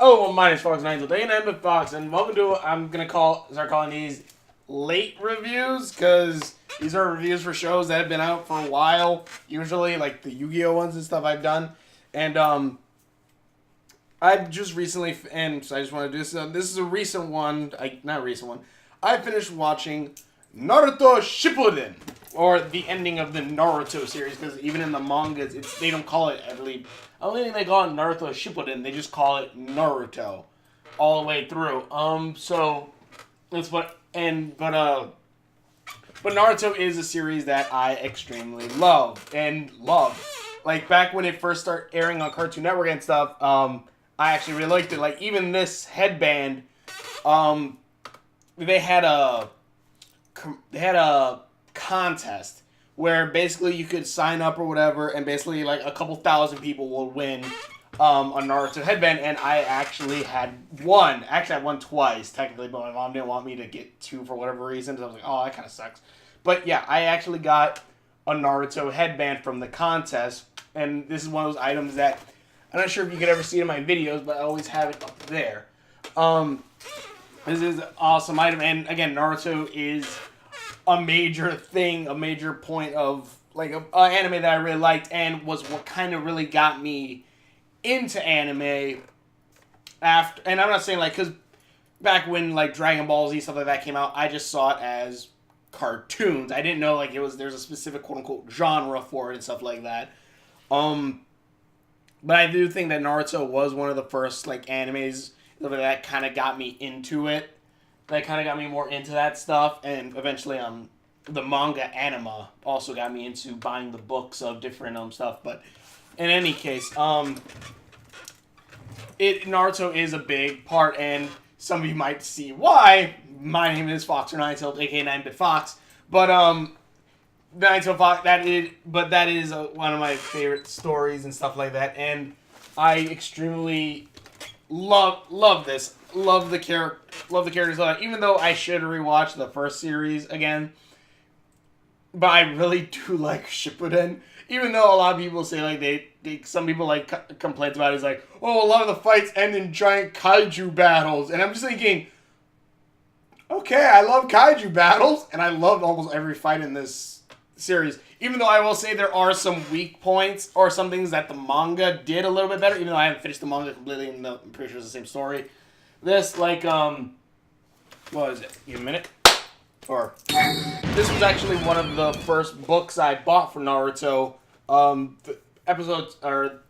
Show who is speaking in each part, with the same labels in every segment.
Speaker 1: Oh, well, my name's Fox Nigel. Day and I'm with Fox, and welcome to. I'm gonna start calling these late reviews because these are reviews for shows that have been out for a while. Usually, like the Yu-Gi-Oh ones and stuff I've done, and I've just recently, and so I just want to do this. This is a recent one. Not a recent one. I finished watching Naruto Shippuden, or the ending of the Naruto series, because even in the mangas, they don't call it, I believe. I don't think they call it Naruto Shippuden. They just call it Naruto, all the way through. So that's what, but Naruto is a series that I extremely love and loved. Like back when it first started airing on Cartoon Network and stuff, I actually really liked it. Like even this headband, they had a contest where basically you could sign up or whatever, and basically like a couple thousand people will win a Naruto headband, and I actually had one. Actually, I won twice technically, but my mom didn't want me to get two for whatever reason. So I was like, oh, that kind of sucks. But yeah, I actually got a Naruto headband from the contest, and this is one of those items that I'm not sure if you could ever see it in my videos, but I always have it up there. This is an awesome item, and again, Naruto is a major thing, a major point of like an anime that I really liked, and was what kind of really got me into anime after. And I'm not saying like, because back when like Dragon Ball Z stuff like that came out, I just saw it as cartoons. I didn't know like there's a specific quote unquote genre for it and stuff like that. But I do think that Naruto was one of the first like animes that kind of got me into it. That kind of got me more into that stuff, and eventually the manga anima also got me into buying the books of different stuff. But in any case, Naruto is a big part, and some of you might see why. My name is Fox or Nine-Tailed, aka 9-Bit Fox, but Nine-Tailed Fox, that is one of my favorite stories and stuff like that, and I extremely love this. Love the characters. Even though I should rewatch the first series again, but I really do like Shippuden. Even though a lot of people say like some people like complaints about it, is like, oh, a lot of the fights end in giant kaiju battles, and I'm just thinking, okay, I love kaiju battles, and I loved almost every fight in this series. Even though I will say there are some weak points or some things that the manga did a little bit better. Even though I haven't finished the manga completely, and I'm pretty sure it's the same story. This, like, what is it? Give me a minute. This was actually one of the first books I bought for Naruto.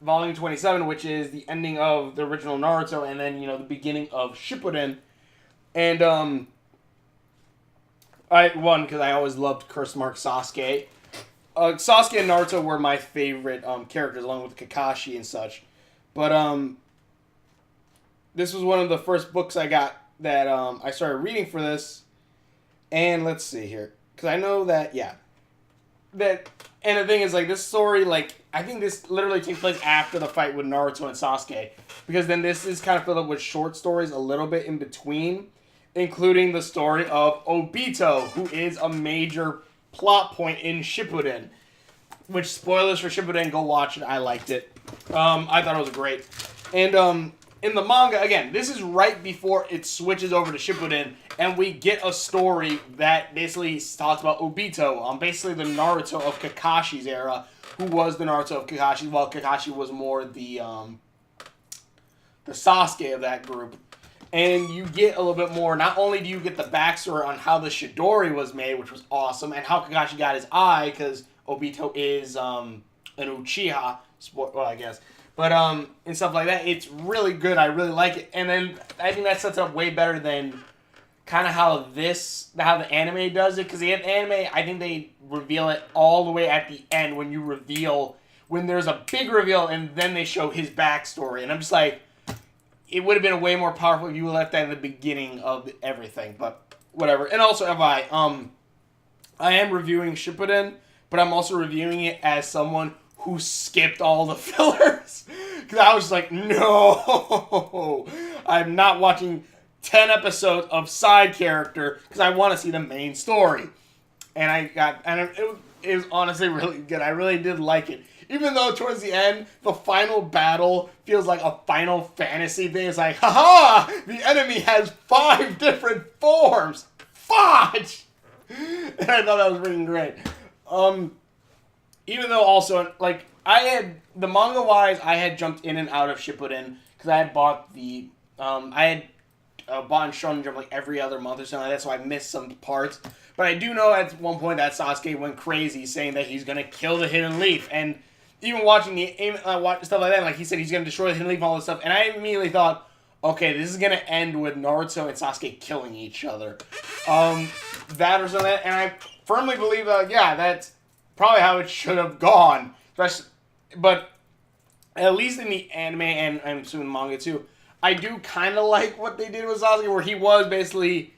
Speaker 1: Volume 27, which is the ending of the original Naruto, and then, the beginning of Shippuden. And, I won because I always loved Curse Mark Sasuke. Sasuke and Naruto were my favorite, characters, along with Kakashi and such. But, this was one of the first books I got that I started reading for this. And let's see here. Because I know that, yeah. And the thing is, like, this story, like, I think this literally takes place after the fight with Naruto and Sasuke. Because then this is kind of filled up with short stories a little bit in between. Including the story of Obito, who is a major plot point in Shippuden. Which, spoilers for Shippuden, go watch it. I liked it. I thought it was great. And, in the manga, again, this is right before it switches over to Shippuden, and we get a story that basically talks about Obito, basically the Naruto of Kakashi's era, who was the Naruto of Kakashi, while Kakashi was more the Sasuke of that group. And you get a little bit more, not only do you get the backstory on how the Chidori was made, which was awesome, and how Kakashi got his eye, because Obito is an Uchiha, well, I guess. But, and stuff like that, it's really good. I really like it. And then I think that sets up way better than kind of how the anime does it. Because the anime, I think they reveal it all the way at the end when there's a big reveal, and then they show his backstory. And I'm just like, it would have been way more powerful if you left that in the beginning of everything. But whatever. And also, I am reviewing Shippuden, but I'm also reviewing it as someone who skipped all the fillers. Because I was like, no, I'm not watching 10 episodes of side character because I want to see the main story. And it was honestly really good. I really did like it. Even though towards the end, the final battle feels like a Final Fantasy thing. It's like, haha, the enemy has 5 different forms. Fudge! And I thought that was freaking great. Even though also, like, I had, the manga-wise, I had jumped in and out of Shippuden, because I had bought the, I had bought Shonen Jump like every other month or something like that, so I missed some parts. But I do know at one point that Sasuke went crazy, saying that he's going to kill the Hidden Leaf, and even watching the stuff like that, like he said he's going to destroy the Hidden Leaf and all this stuff, and I immediately thought, okay, this is going to end with Naruto and Sasuke killing each other. That or something, and I firmly believe that, yeah, that's probably how it should have gone. But at least in the anime, and I'm assuming manga too, I do kind of like what they did with Sasuke, where he was basically,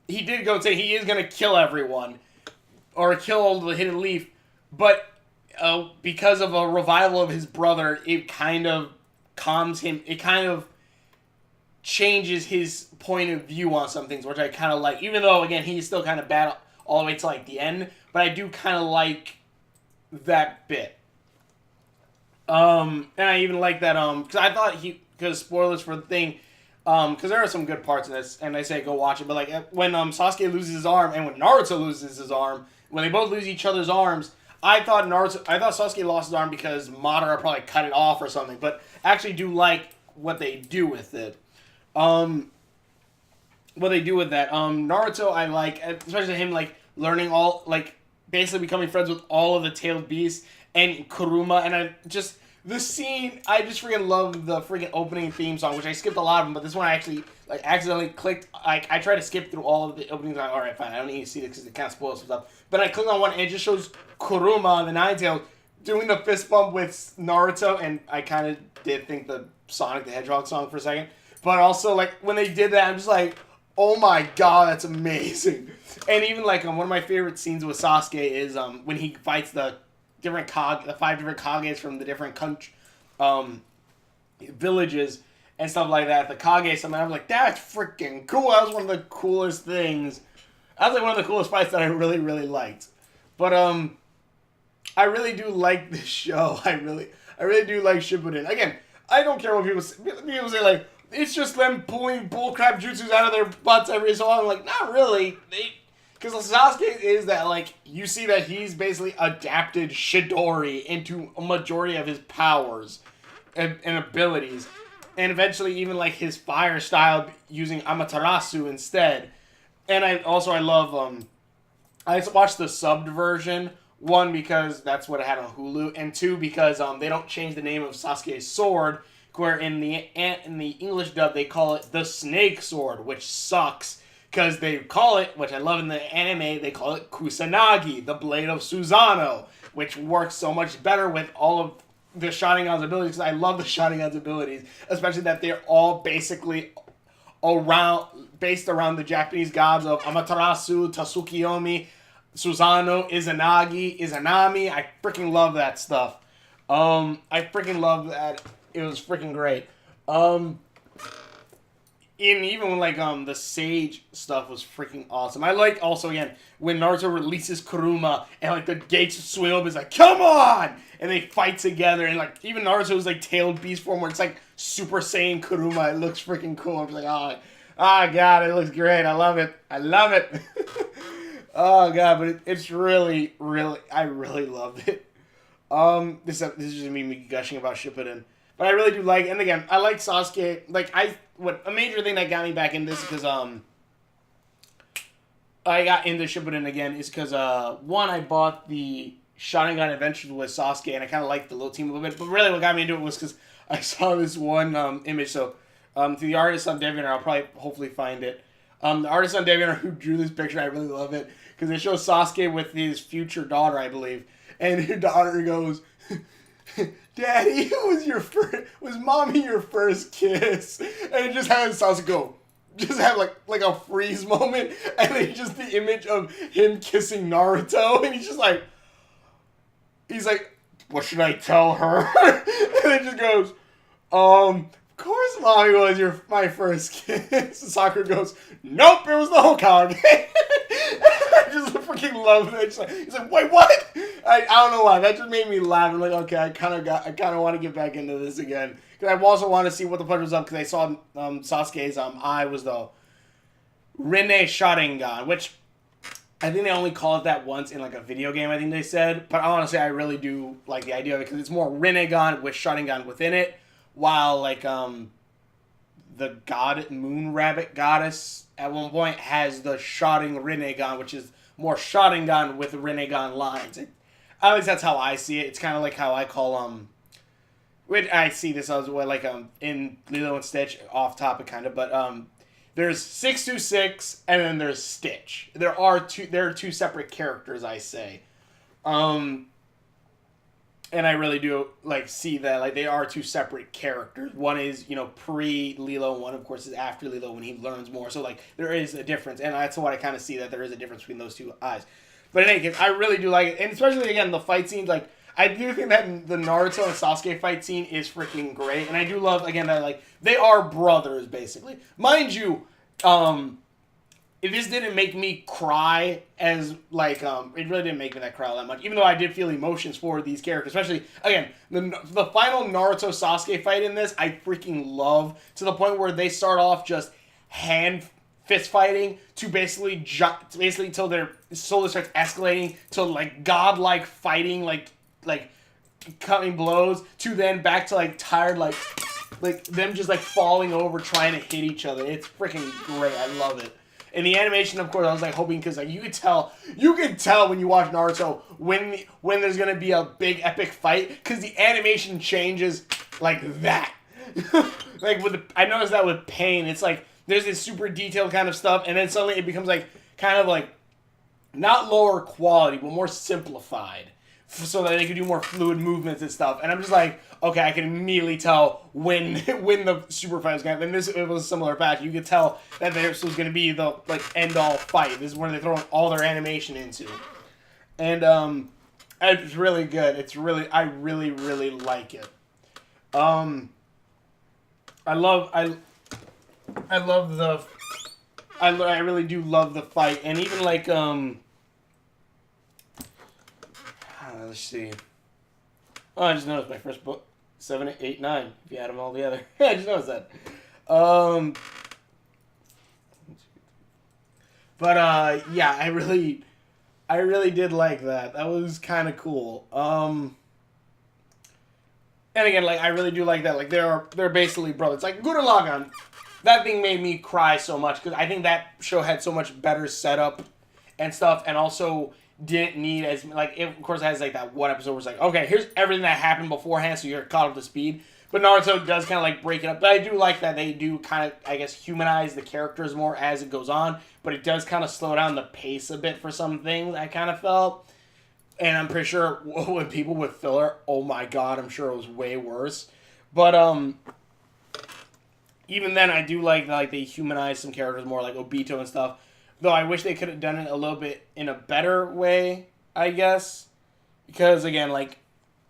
Speaker 1: he did go and say he is going to kill everyone, or kill the Hidden Leaf, but because of a revival of his brother, it kind of calms him, it kind of changes his point of view on some things, which I kind of like, even though, again, he's still kind of bad all the way to, like, the end, but I do kind of like that bit. And I even like that, because I thought because spoilers for the thing, because there are some good parts in this, and I say go watch it, but, like, when Sasuke loses his arm, and when Naruto loses his arm, when they both lose each other's arms, I thought Sasuke lost his arm because Madara probably cut it off or something, but I actually do like what they do with it. What they do with that. Naruto, I like, especially him, like, learning all, like, basically becoming friends with all of the tailed beasts, and Kuruma, and the scene, I just freaking love the freaking opening theme song, which I skipped a lot of them, but this one I actually, like, accidentally clicked, like, I tried to skip through all of the openings, I'm like, alright, fine, I don't need to see this because it kind of spoils some stuff, but I clicked on one, and it just shows Kuruma, the Nine-Tails, doing the fist bump with Naruto, and I kind of did think the Sonic the Hedgehog song for a second, but also, like, when they did that, I'm just like, oh my god, that's amazing. And even, like, one of my favorite scenes with Sasuke is when he fights the 5 different Kages from the different villages and stuff like that. The Kage, something, I was like, that's freaking cool. That was one of the coolest things. That was, like, one of the coolest fights that I really, really liked. But, I really do like this show. I really do like Shippuden. Again, I don't care what people say. People say, like, it's just them pulling bullcrap jutsus out of their butts every so often. Like, not really. Because Sasuke is that, like, you see that he's basically adapted Chidori into a majority of his powers and abilities. And eventually even, like, his fire style using Amaterasu instead. And I love, I watched the subbed version. 1, because that's what I had on Hulu. And 2, because they don't change the name of Sasuke's sword. Where in the English dub, they call it the Snake Sword, which sucks. Because they call it, which I love in the anime, they call it Kusanagi, the Blade of Susanoo, which works so much better with all of the Sharingan's abilities, because I love the Sharingan's abilities, especially that they're all basically based around the Japanese gods of Amaterasu, Tsukuyomi, Susanoo, Izanami. I freaking love that stuff. I freaking love that. It was freaking great. And even when, like, the Sage stuff was freaking awesome. I like, also, again, when Naruto releases Kuruma, and, like, the gates swing open, it's like, come on! And they fight together, and, like, even Naruto's, like, tailed beast form, where it's, like, Super Saiyan Kuruma, it looks freaking cool. I'm just like, oh, God, it looks great. I love it. Oh, God, but it's really, really, I really loved it. This is just me gushing about Shippuden. But I really do like, and again, I like Sasuke. Like, a major thing that got me back in this, because, I got into Shippuden again, is because, 1, I bought the Sharingan Adventures with Sasuke, and I kind of liked the little team a little bit, but really what got me into it was because I saw this one, image, so, to the artist on DeviantArt, I'll probably, hopefully find it. The artist on DeviantArt who drew this picture, I really love it, because it shows Sasuke with his future daughter, I believe, and his daughter goes, Daddy, was mommy your first kiss? And it just has Sasuke go, just have like a freeze moment, and then just the image of him kissing Naruto, and he's like, what should I tell her? And it just goes, course mommy was my first kiss. Sakura goes, nope, it was the Hokage. I just freaking love that. He's like, wait, what? I don't know why. That just made me laugh. I'm like, okay, I kind of want to get back into this again. Because I also want to see what the fuck was up, because I saw Sasuke's eye was the Rinne Sharingan, which I think they only call it that once in like a video game, I think they said. But honestly, I really do like the idea of it, because it's more Rinnegan with Sharingan within it. While like the moon rabbit goddess at one point has the Rinnegan, which is more Sharingan with Rinnegan lines. At least that's how I see it. It's kind of like how I call which I see this as well, like in Lilo and Stitch, off topic kind of, but there's 626 and then there's Stitch. There are two separate characters, I say. And I really do like see that like they are two separate characters. One is, you know, pre Lilo, one of course is after Lilo when he learns more. So like there is a difference, and that's what I kind of see, that there is a difference between those two eyes. But in any case, I really do like it, and especially again the fight scenes. Like I do think that the Naruto and Sasuke fight scene is freaking great, and I do love again that like they are brothers basically. Mind you, if this didn't make me cry as, like, it really didn't make me that cry that much. Even though I did feel emotions for these characters. Especially, again, the final Naruto-Sasuke fight in this, I freaking love. To the point where they start off just fist fighting to basically till their soul starts escalating to, like, godlike fighting, like cutting blows. To then back to, like, tired, like them just, like, falling over trying to hit each other. It's freaking great. I love it. And the animation, of course, I was like hoping, because like you could tell when you watch Naruto when there's gonna be a big epic fight, because the animation changes like that. Like I noticed that with Pain, it's like there's this super detailed kind of stuff, and then suddenly it becomes like kind of like not lower quality but more simplified, so that they could do more fluid movements and stuff. And I'm just like, okay, I can immediately tell when the super fight was going to happen. It was a similar patch. You could tell that this was going to be the like end all fight. This is where they're throwing all their animation into, and it's really good. I really like it. I really do love the fight, and even like let's see. Oh, I just noticed my first book, 7, 8, 9. If you add them all together, I just noticed that. But yeah, I really did like that. That was kind of cool. And again, like I really do like that. Like they're basically brothers. Like Gurren Lagann, that thing made me cry so much, because I think that show had so much better setup and stuff, and also didn't need as, like, it of course has like that one episode where it's like, okay, here's everything that happened beforehand, so you're caught up to speed. But Naruto does kind of like break it up. But I do like that they do kind of, I guess, humanize the characters more as it goes on. But it does kind of slow down the pace a bit for some things, I kind of felt. And I'm pretty sure when people with filler, oh my god, I'm sure it was way worse. But even then, I do like they humanize some characters more, like Obito and stuff. Though I wish they could have done it a little bit in a better way, I guess. Because, again, like,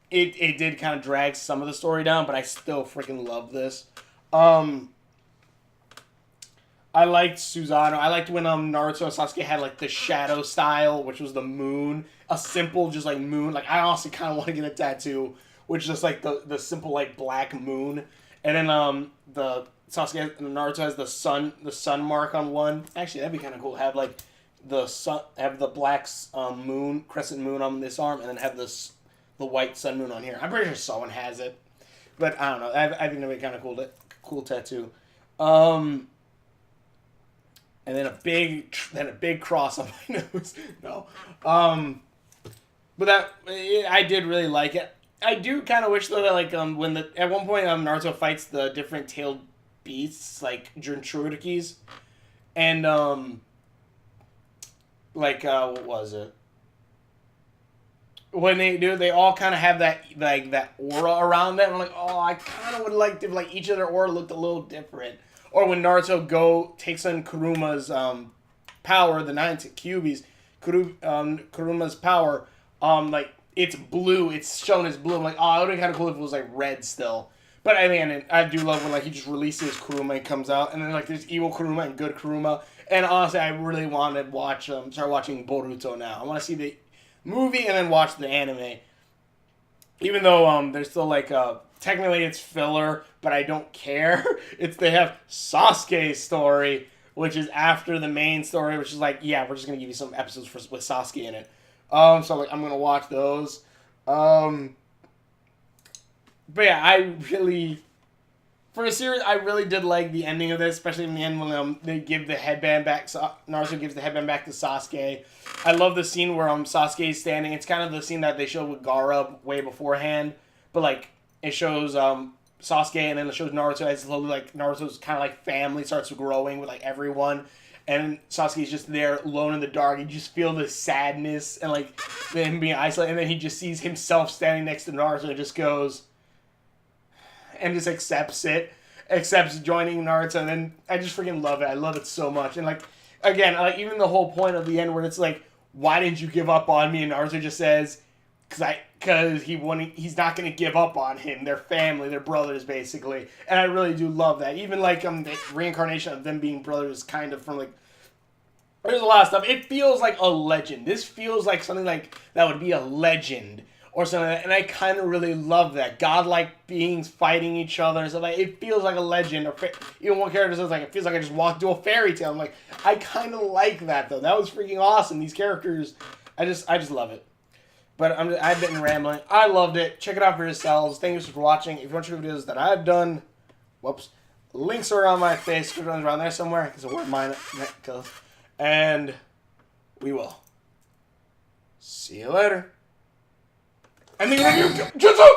Speaker 1: it did kind of drag some of the story down, but I still freaking love this. I liked Susanoo. I liked when Naruto and Sasuke had, like, the shadow style, which was the moon. A simple, just, like, moon. Like, I honestly kind of want to get a tattoo, which is just, like, the simple, like, black moon. And then, the Sasuke and Naruto has the sun mark on one. Actually, that'd be kind of cool. Have like the sun, have the black moon, crescent moon on this arm, and then have the white sun moon on here. I'm pretty sure someone has it, but I don't know. I think that'd be kind of cool tattoo. And then a big cross on my nose. No, but I did really like it. I do kind of wish though that like when at one point Naruto fights the different tailed beasts, like Jinchurikis, and what was it? When they all kind of have that aura around them. I'm like, oh, I kind of would like to like each of their aura looked a little different. Or when Naruto takes on Kuruma's power, the 9 Kyuubi's, Kuruma's power, like it's blue. It's shown as blue. I'm like, oh, it would be kind of cool if it was like red still. But I mean, I do love when like he just releases Kuruma and comes out, and then like there's evil Kuruma and good Kuruma. And honestly, I really want to start watching Boruto now. I want to see the movie and then watch the anime. Even though there's still like technically it's filler, but I don't care. They have Sasuke's story, which is after the main story, which is like, yeah, we're just gonna give you some episodes with Sasuke in it. So like I'm gonna watch those. But yeah, I really, for a series, I really did like the ending of this, especially in the end when they give the headband back. Naruto gives the headband back to Sasuke. I love the scene where Sasuke is standing. It's kind of the scene that they showed with Gaara way beforehand, but like it shows Sasuke and then it shows Naruto as slowly like Naruto's kind of like family starts growing with like everyone, and Sasuke's just there alone in the dark. You just feel the sadness and like him being isolated, and then he just sees himself standing next to Naruto and just goes and just accepts joining Naruto, and then I just freaking love it. I love it so much, and like again, like even the whole point of the end where it's like, why didn't you give up on me? And Naruto just says, because he's not going to give up on him. They're family, they're brothers, basically. And I really do love that. Even like the reincarnation of them being brothers, kind of from like, there's a lot of stuff. It feels like a legend. This feels like something like that would be a legend or something like that. And I kind of really love that. Godlike beings fighting each other and stuff like it feels like a legend. Or even one character says like, it feels like I just walked through a fairy tale. I'm like, I kind of like that though. That was freaking awesome. These characters, I just love it. But I've been rambling. I loved it. Check it out for yourselves. Thank you for watching. If you want to see videos that I've done, links are on my face. Around there somewhere because of where mine goes. And we will see you later. And the review jutsu.